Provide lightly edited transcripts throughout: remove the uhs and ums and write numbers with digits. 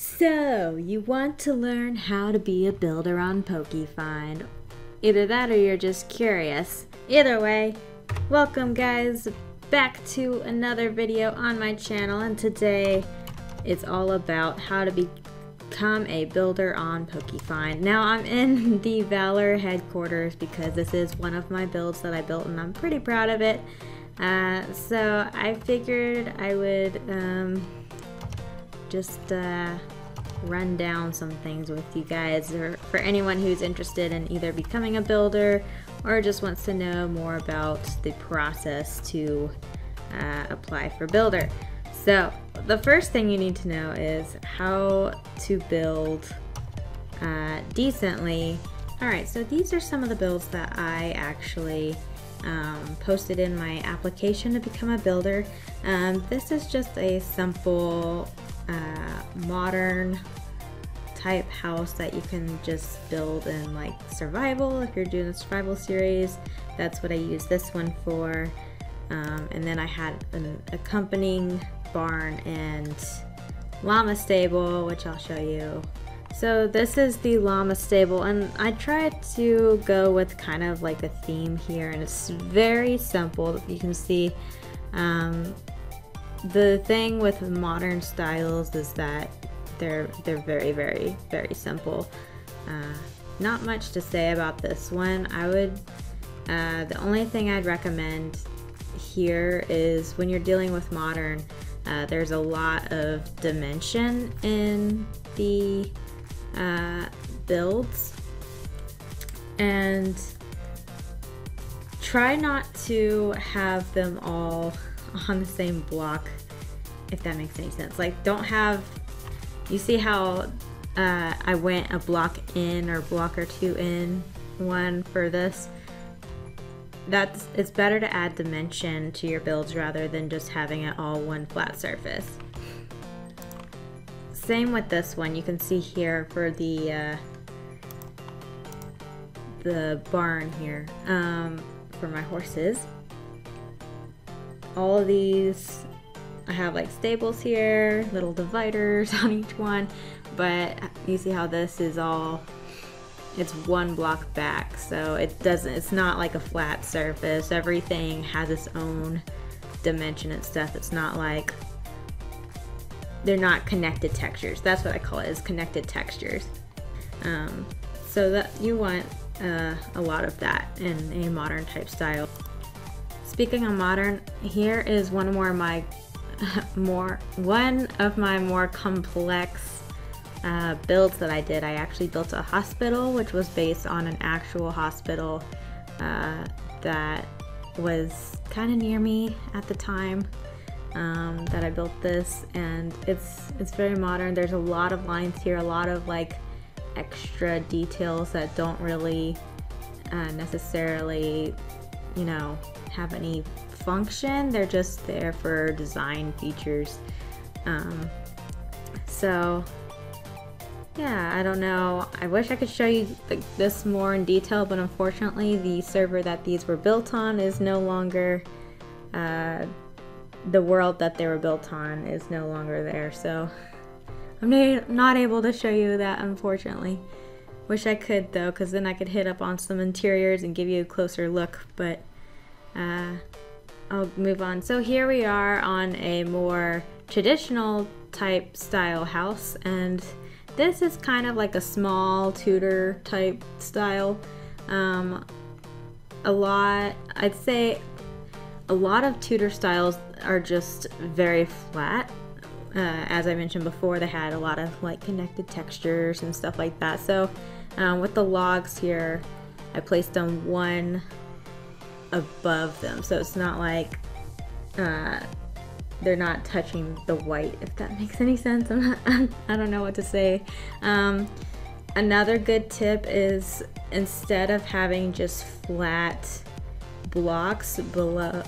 So, you want to learn how to be a builder on Pokefind. Either that or you're just curious. Either way, welcome guys back to another video on my channel, and today it's all about how to become a builder on Pokefind. Now I'm in the Valor headquarters because this is one of my builds that I built and I'm pretty proud of it. So I figured I would just run down some things with you guys, or for anyone who's interested in either becoming a builder or just wants to know more about the process to apply for builder. So the first thing you need to know is how to build decently. Alright, so these are some of the builds that I actually posted in my application to become a builder. This is just a simple modern type house that you can just build in like survival. If you're doing a survival series, that's what I use this one for. And then I had an accompanying barn and llama stable, which I'll show you. So this is the llama stable, and I tried to go with kind of like a theme here, and it's very simple. You can see the thing with modern styles is that they're very, very, very simple. Not much to say about this one. I would the only thing I'd recommend here is when you're dealing with modern, there's a lot of dimension in the builds, and try not to have them all on the same block, if that makes any sense. Like, don't have, you see how I went a block in or block or two in one for this? It's better to add dimension to your builds rather than just having it all one flat surface. Same with this one. You can see here for the barn here for my horses. All of these, I have like stables here, little dividers on each one, but you see how this is all, it's one block back, so it's not like a flat surface. Everything has its own dimension and stuff. It's not like, they're not connected textures. That's what I call it, is connected textures. So that you want a lot of that in a modern type style. Speaking of modern, here is one of my more complex builds that I did. I actually built a hospital, which was based on an actual hospital that was kind of near me at the time that I built this, and it's very modern. There's a lot of lines here, a lot of like extra details that don't really necessarily, you know, have any function. They're just there for design features. So yeah, I don't know. I wish I could show you this more in detail, but unfortunately the server that these were built on is no longer, the world that they were built on is no longer there, so I'm not able to show you that, unfortunately. Wish I could though, because then I could hit up on some interiors and give you a closer look, but I'll move on. So here we are on a more traditional type style house, and this is kind of like a small Tudor type style. I'd say a lot of Tudor styles are just very flat. As I mentioned before, they had a lot of like connected textures and stuff like that. So with the logs here, I placed them one above them, so it's not like they're not touching the white, if that makes any sense. I don't know what to say. Another good tip is, instead of having just flat blocks below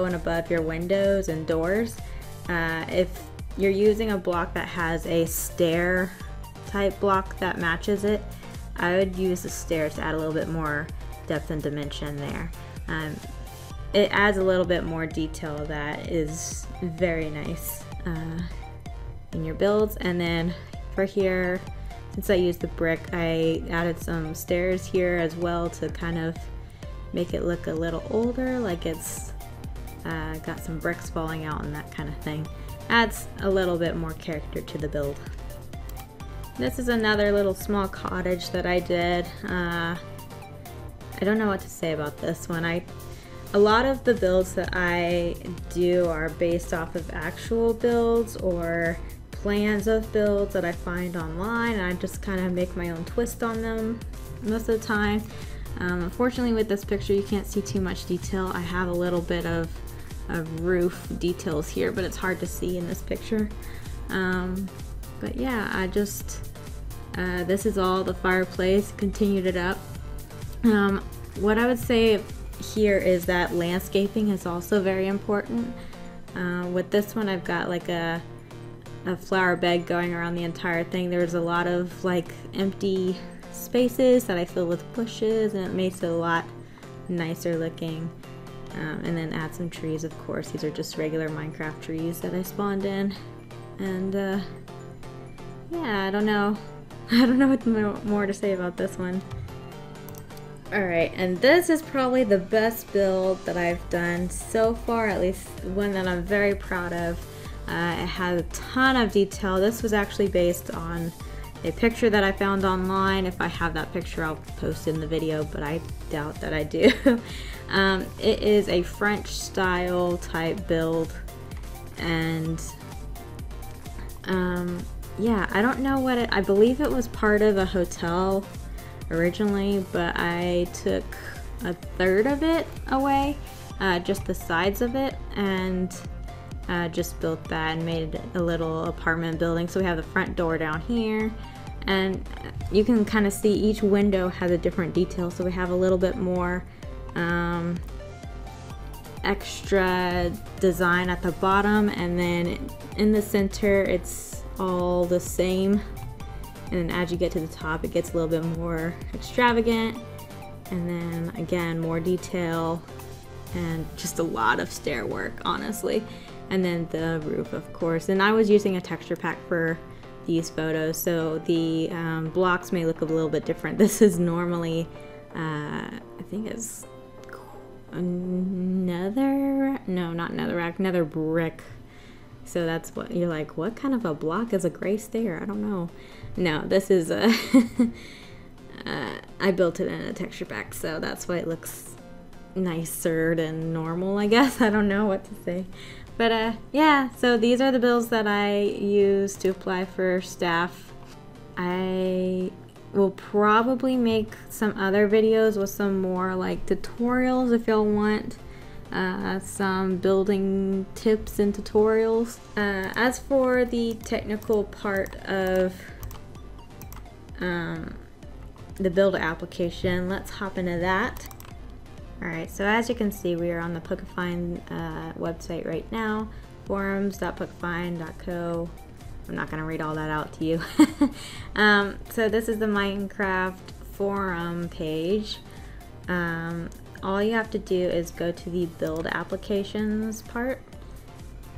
and above your windows and doors, if you're using a block that has a stair type block that matches it, I would use the stairs to add a little bit more depth and dimension there. It adds a little bit more detail that is very nice. in your builds. And then for here, since I used the brick, I added some stairs here as well to kind of make it look a little older, like it's got some bricks falling out and that kind of thing. Adds a little bit more character to the build. This is another little small cottage that I did. I don't know what to say about this one. A lot of the builds that I do are based off of actual builds or plans of builds that I find online, and I just kind of make my own twist on them most of the time. Unfortunately with this picture you can't see too much detail. I have a little bit of roof details here, but it's hard to see in this picture. But yeah, I just this is all the fireplace, continued it up. What I would say here is that landscaping is also very important. With this one I've got like a flower bed going around the entire thing. There's a lot of like empty spaces that I fill with bushes, and it makes it a lot nicer looking. And then add some trees, of course. These are just regular Minecraft trees that I spawned in. And yeah, I don't know what more to say about this one. Alright, and this is probably the best build that I've done so far, at least one that I'm very proud of. It has a ton of detail. This was actually based on a picture that I found online. If I have that picture, I'll post it in the video, but I doubt that I do. It is a French style type build, and yeah, I don't know what I believe it was part of a hotel originally, but I took a third of it away, just the sides of it, and just built that and made it a little apartment building. So we have the front door down here, and you can kind of see each window has a different detail, so we have a little bit more extra design at the bottom, and then in the center it's all the same, and then as you get to the top it gets a little bit more extravagant, and then again more detail and just a lot of stair work, honestly. And then the roof, of course, and I was using a texture pack for these photos, so the blocks may look a little bit different. This is normally I think it's nether brick. So that's what you're like, what kind of a block is a gray stair? I don't know. No, this is a I built it in a texture pack, so that's why it looks nicer than normal, I guess. I don't know what to say. But yeah, so these are the builds that I use to apply for staff. I will probably make some other videos with some more like tutorials if y'all want some building tips and tutorials. As for the technical part of the build application, let's hop into that. Alright, so as you can see, we are on the Pokefind website right now, forums.pokefind.co. I'm not going to read all that out to you. So this is the Minecraft forum page. All you have to do is go to the build applications part,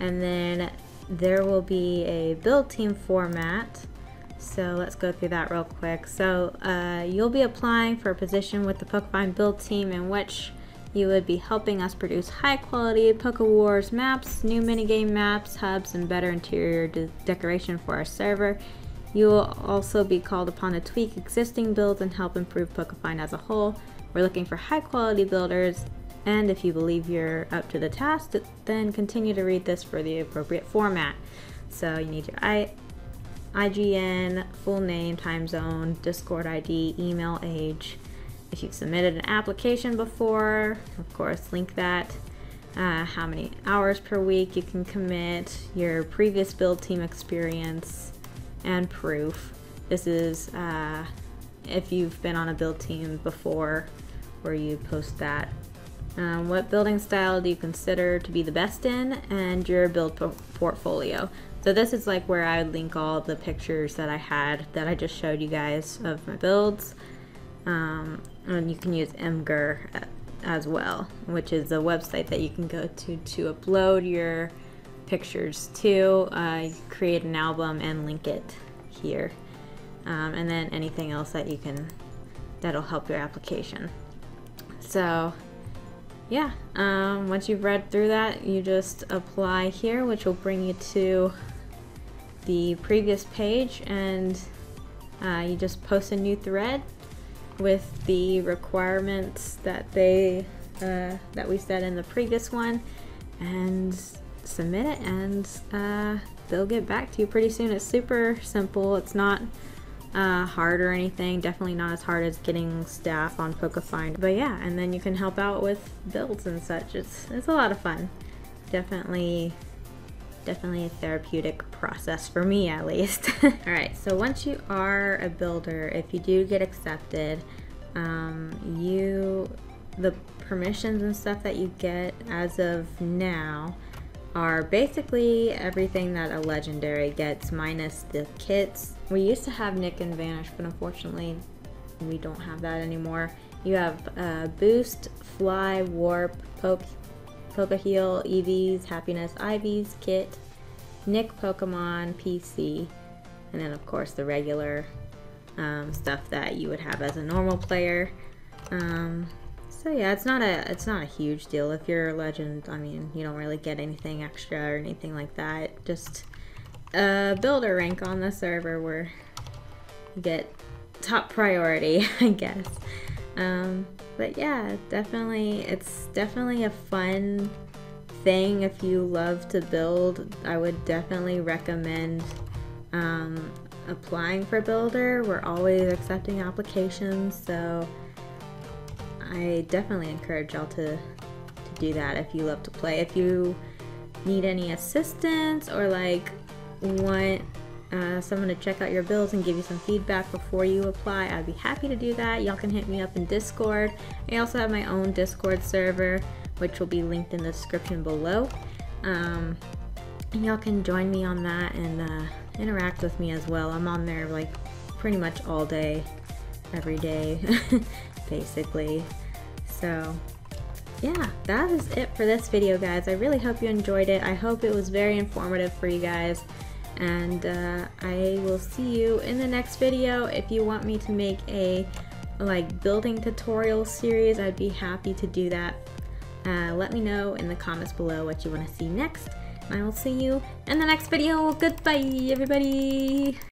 and then there will be a build team format. So let's go through that real quick. So you'll be applying for a position with the Pokefind build team, in which you would be helping us produce high quality Pokewars maps, new minigame maps, hubs, and better interior decoration for our server. You will also be called upon to tweak existing builds and help improve Pokefind as a whole. We're looking for high quality builders, and if you believe you're up to the task, then continue to read this for the appropriate format. So you need your IGN, full name, time zone, Discord ID, email, age. If you've submitted an application before, of course, link that. How many hours per week you can commit, your previous build team experience, and proof. This is if you've been on a build team before, where you post that. What building style do you consider to be the best in, and your build portfolio. So this is like where I would link all the pictures that I had that I just showed you guys of my builds. And you can use Imgur as well, which is a website that you can go to upload your pictures too. Create an album and link it here. And then anything else that you can, that'll help your application. So yeah, once you've read through that, you just apply here, which will bring you to the previous page, and you just post a new thread with the requirements that that we said in the previous one, and submit it, and they'll get back to you pretty soon. It's super simple. It's not hard or anything. Definitely not as hard as getting staff on Pokefind. But yeah, and then you can help out with builds and such. It's a lot of fun. Definitely a therapeutic process for me, at least. Alright, so once you are a builder, if you do get accepted, the permissions and stuff that you get as of now are basically everything that a legendary gets, minus the kits. We used to have Nick and Vanish, but unfortunately we don't have that anymore. You have Boost, Fly, Warp, Pokeheal, EVs, Happiness, IVs, Kit, Nick Pokemon, PC, and then of course the regular stuff that you would have as a normal player. So yeah, it's not a huge deal. If you're a legend, I mean, you don't really get anything extra or anything like that. Just a builder rank on the server where you get top priority, I guess. But yeah, it's definitely a fun thing. If you love to build, I would definitely recommend applying for builder. We're always accepting applications, so I definitely encourage y'all to do that if you love to play. If you need any assistance or like want someone to check out your builds and give you some feedback before you apply, I'd be happy to do that. Y'all can hit me up in Discord. I also have my own Discord server, which will be linked in the description below. And y'all can join me on that and interact with me as well. I'm on there like pretty much all day, every day, basically. So yeah, that is it for this video, guys. I really hope you enjoyed it. I hope it was very informative for you guys, and I will see you in the next video. If you want me to make a like building tutorial series, I'd be happy to do that. Let me know in the comments below what you want to see next, and I will see you in the next video. Goodbye, everybody.